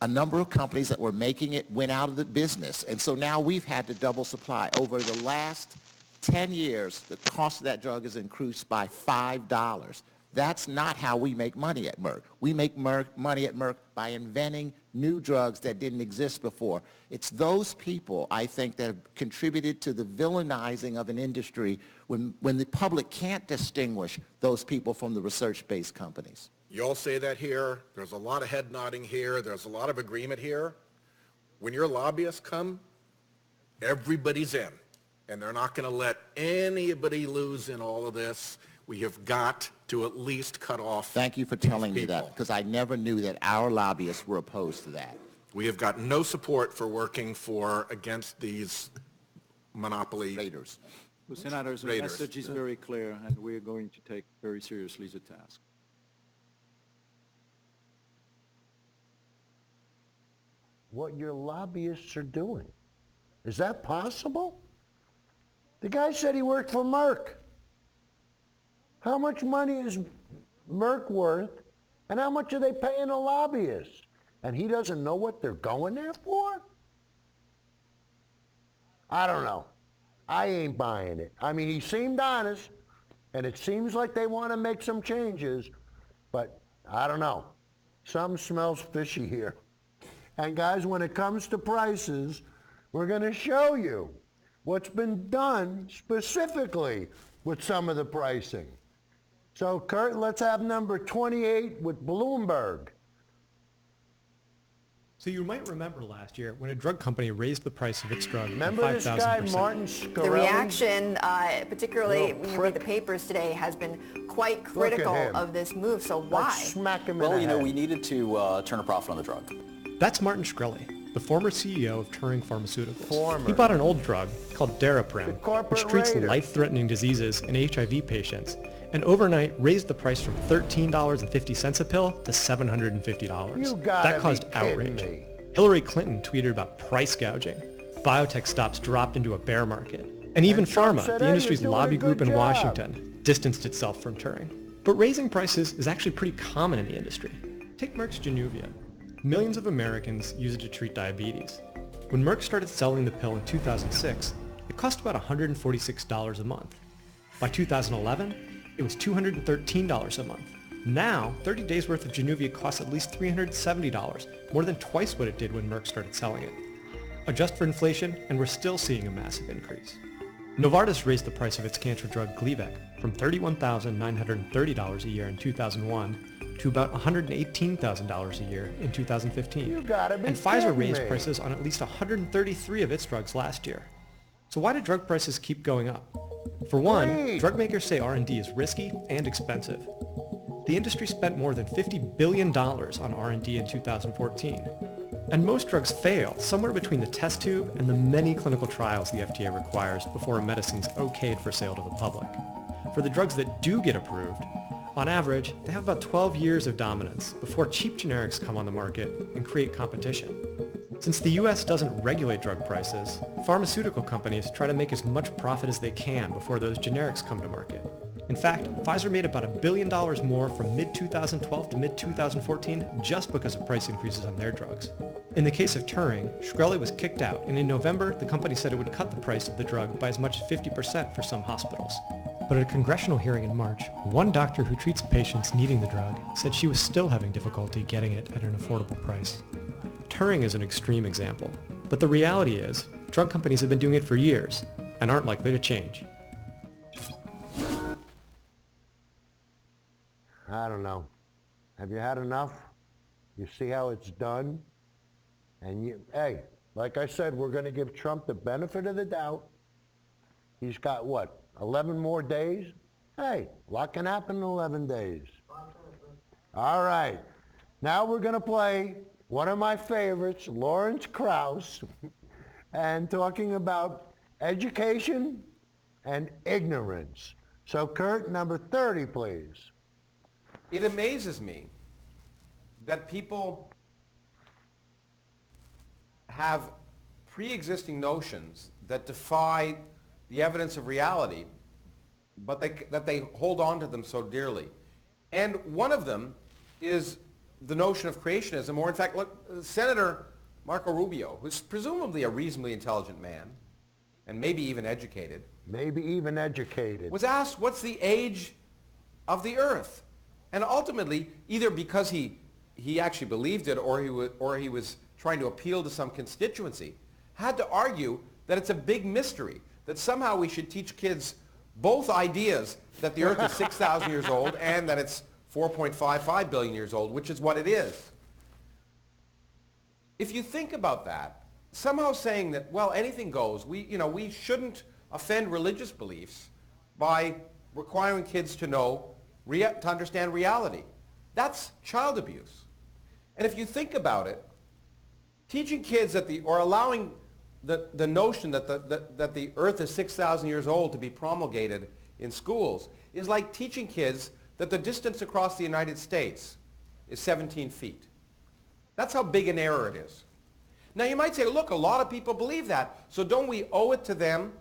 A number of companies that were making it went out of the business. And so now we've had to double supply. Over the last 10 years, the cost of that drug has increased by $5. That's not how we make money at Merck. We make money at Merck by inventing new drugs that didn't exist before. It's those people, I think, that have contributed to the villainizing of an industry when the public can't distinguish those people from the research-based companies. You all say that here. There's a lot of head nodding here. There's a lot of agreement here. When your lobbyists come, everybody's in. And they're not going to let anybody lose in all of this. We have got to at least cut off. Thank you for telling me that, because I never knew that our lobbyists were opposed to that. We have got no support for working against these monopoly raiders. Well, Senators, the message is very clear, and we are going to take very seriously the task. what your lobbyists are doing. Is that possible? The guy said he worked for Merck. How much money is Merck worth, and how much are they paying the lobbyists? And he doesn't know what they're going there for? I don't know. I ain't buying it. I mean, he seemed honest, and it seems like they want to make some changes, but I don't know. Something smells fishy here. And guys, when it comes to prices, we're going to show you what's been done specifically with some of the pricing. So, Kurt, let's have number 28 with Bloomberg. So you might remember last year when a drug company raised the price of its drug by 5,000%. Remember this guy, Martin Shkreli? The reaction, particularly when you read the papers today, has been quite critical of this move. So why? Smack him in Well, the you know, head. we needed to turn a profit on the drug. That's Martin Shkreli, the former CEO of Turing Pharmaceuticals. Former. He bought an old drug called Daraprim, corporate which treats raider. life-threatening diseases in HIV patients, and overnight raised the price from $13.50 a pill to $750. You gotta That caused be kidding outrage. me. Hillary Clinton tweeted about price gouging. Biotech stocks dropped into a bear market. And even And Trump Pharma, said, the "Hey, industry's you're doing a lobby group good in job." Washington, distanced itself from Turing. But raising prices is actually pretty common in the industry. Take Merck's Januvia. Millions of Americans use it to treat diabetes. When Merck started selling the pill in 2006, it cost about $146 a month. By 2011, it was $213 a month. Now, 30 days worth of Januvia costs at least $370, more than twice what it did when Merck started selling it. Adjust for inflation, and we're still seeing a massive increase. Novartis raised the price of its cancer drug Gleevec from $31,930 a year in 2001 to about $118,000 a year in 2015. You gotta be And Pfizer kidding raised me. prices on at least 133 of its drugs last year. So why do drug prices keep going up? For one, Great. drug makers say R&D is risky and expensive. The industry spent more than $50 billion on R&D in 2014. And most drugs fail somewhere between the test tube and the many clinical trials the FDA requires before a medicine's okayed for sale to the public. For the drugs that do get approved, on average, they have about 12 years of dominance before cheap generics come on the market and create competition. Since the US doesn't regulate drug prices, pharmaceutical companies try to make as much profit as they can before those generics come to market. In fact, Pfizer made about $1 billion more from mid-2012 to mid-2014 just because of price increases on their drugs. In the case of Turing, Shkreli was kicked out, and in November, the company said it would cut the price of the drug by as much as 50% for some hospitals. But at a congressional hearing in March, one doctor who treats patients needing the drug said she was still having difficulty getting it at an affordable price. Turing is an extreme example, but the reality is, drug companies have been doing it for years and aren't likely to change. I don't know. Have you had enough? You see how it's done? And hey, like I said, we're going to give Trump the benefit of the doubt. He's got what, 11 more days? Hey, a lot can happen in 11 days. All right. Now we're going to play one of my favorites, Lawrence Krauss, and talking about education and ignorance. So Kurt, number 30, please. It amazes me that people have pre-existing notions that defy the evidence of reality, but that they hold on to them so dearly. And one of them is the notion of creationism, or in fact, look, Senator Marco Rubio, who's presumably a reasonably intelligent man, and maybe even educated, was asked, what's the age of the Earth? And ultimately, either because he actually believed it or he was trying to appeal to some constituency, had to argue that it's a big mystery, that somehow we should teach kids both ideas that the Earth is 6,000 years old and that it's 4.55 billion years old, which is what it is. If you think about that, somehow saying that, well, anything goes, we shouldn't offend religious beliefs by requiring kids to know, to understand reality. That's child abuse. And if you think about it, teaching kids or allowing the notion that the Earth is 6,000 years old to be promulgated in schools is like teaching kids that the distance across the United States is 17 feet. That's how big an error it is. Now you might say, look, a lot of people believe that, so don't we owe it to them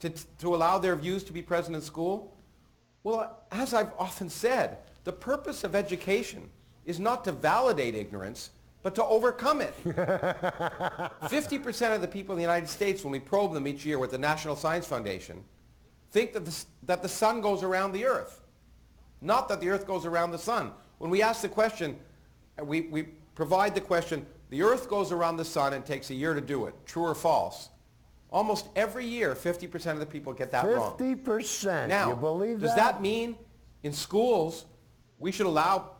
to allow their views to be present in school? Well, as I've often said, the purpose of education is not to validate ignorance, but to overcome it. 50% of the people in the United States, when we probe them each year with the National Science Foundation, think that the sun goes around the earth, not that the earth goes around the sun. When we ask the question, we provide the question, the earth goes around the sun and takes a year to do it, true or false? Almost every year, 50% of the people get that wrong. 50%, now, you believe that? Does that mean in schools we should allow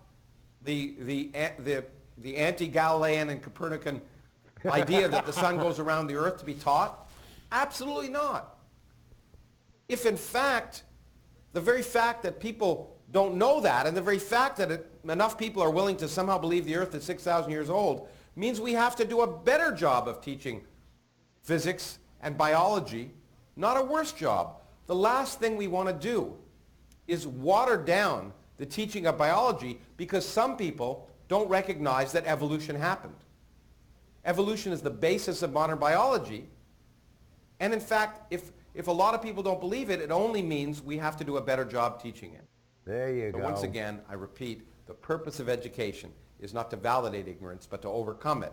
the anti-Galilean and Copernican idea that the sun goes around the earth to be taught? Absolutely not. If in fact, the very fact that people don't know that, and the very fact that enough people are willing to somehow believe the earth is 6,000 years old, means we have to do a better job of teaching physics and biology, not a worse job. The last thing we want to do is water down the teaching of biology because some people don't recognize that evolution happened. Evolution is the basis of modern biology. And in fact, if a lot of people don't believe it, it only means we have to do a better job teaching it. There you go. Once again, I repeat, the purpose of education is not to validate ignorance, but to overcome it.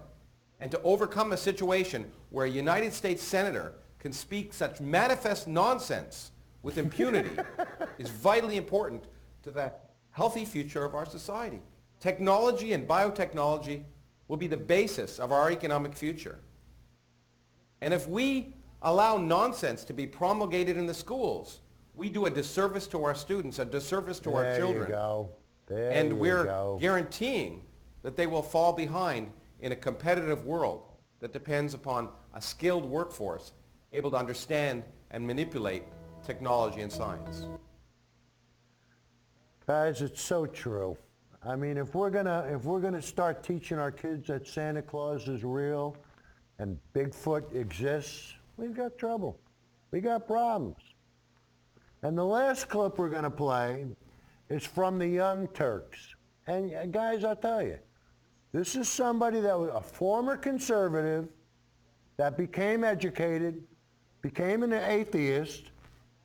And to overcome a situation where a United States senator can speak such manifest nonsense with impunity is vitally important to the healthy future of our society. Technology and biotechnology will be the basis of our economic future. And if we allow nonsense to be promulgated in the schools, we do a disservice to our students, a disservice to our children. There you go. There and you we're go. guaranteeing that they will fall behind in a competitive world that depends upon a skilled workforce able to understand and manipulate technology and science. Guys, it's so true. I mean, if we're gonna start teaching our kids that Santa Claus is real and Bigfoot exists, we've got trouble. We got problems. And the last clip we're gonna play is from the Young Turks. And guys, I'll tell you, this is somebody that was a former conservative that became educated, became an atheist,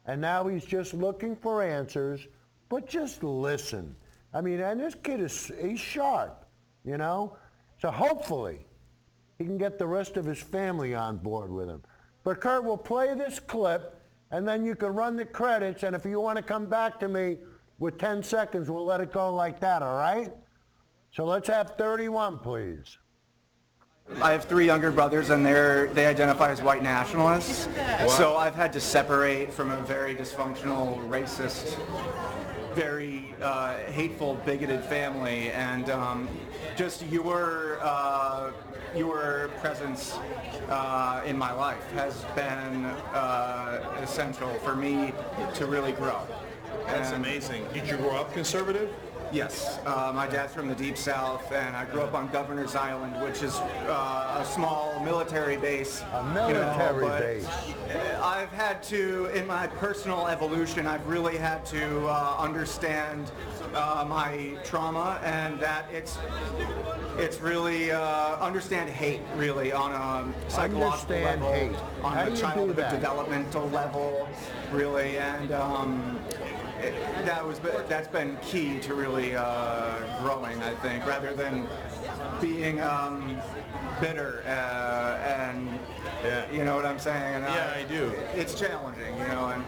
and now he's just looking for answers. But just listen. I mean, and this kid he's sharp, you know? So hopefully he can get the rest of his family on board with him. But Kurt, we'll play this clip, and then you can run the credits, and if you want to come back to me with 10 seconds, we'll let it go like that, all right? So let's have 31, please. I have 3 younger brothers, and they identify as white nationalists. Wow. So I've had to separate from a very dysfunctional, racist, very hateful, bigoted family, and just your presence in my life has been essential for me to really grow. That's amazing. Did you grow up conservative? Yes. My dad's from the Deep South, and I grew up on Governor's Island, which is a small military base. A military but base. I've had to, in my personal evolution, I've really had to understand my trauma, and that it's really understand hate, really, on a psychological level, hate. on How do a you childhood do that? developmental level, really, and that's been key to really growing, I think, rather than being bitter and you know what I'm saying? And I do. It's challenging, you know. And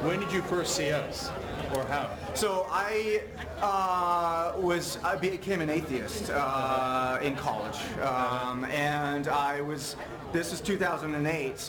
when did you first see us, or how? So I became an atheist in college, and this is 2008.